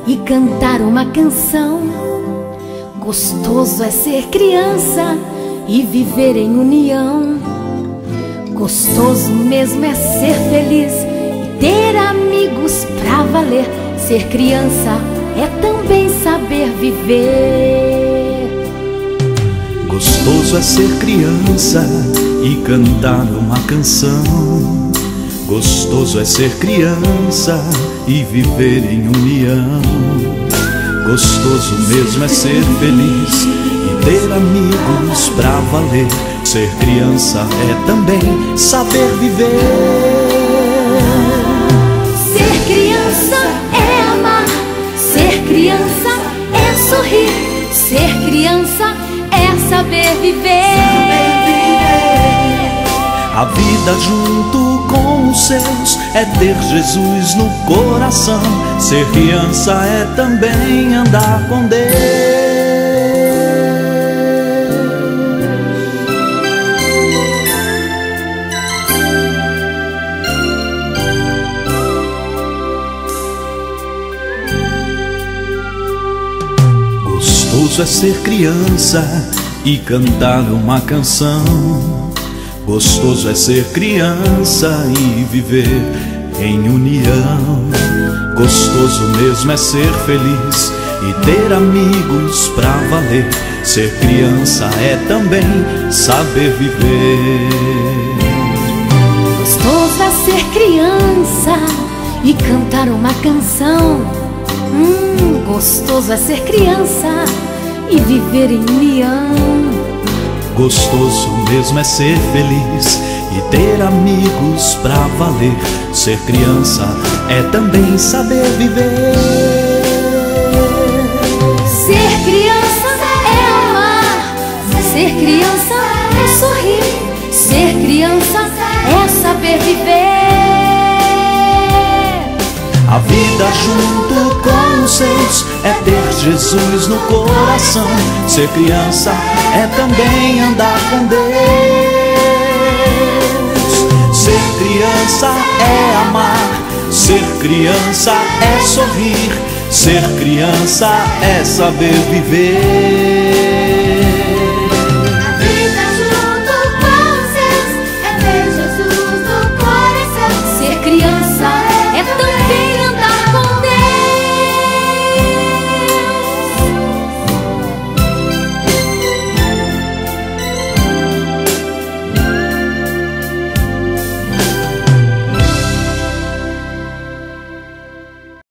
e cantar uma canção. Gostoso é ser criança e viver em união. Gostoso mesmo é ser feliz e ter amigos pra valer. Ser criança é também saber viver. Gostoso é ser criança e cantar uma canção. Gostoso é ser criança e viver em união. Gostoso mesmo é ser feliz e ter amigos pra valer. Ser criança é também saber viver. Ser criança é amar, ser criança é sorrir, ser criança é saber viver. A vida junto com os seus é ter Jesus no coração. Ser criança é também andar com Deus. Gostoso é ser criança e cantar uma canção. Gostoso é ser criança e viver em união. Gostoso mesmo é ser feliz e ter amigos pra valer. Ser criança é também saber viver. Gostoso é ser criança e cantar uma canção. Gostoso é ser criança e viver em união. Gostoso mesmo é ser feliz e ter amigos pra valer. Ser criança é também saber viver. Ser criança é amar, ser criança é sorrir, ser criança é saber viver. A vida junto com os seus é ter Jesus no coração. Ser criança é também andar com Deus. Ser criança é amar, ser criança é sorrir, ser criança é saber viver.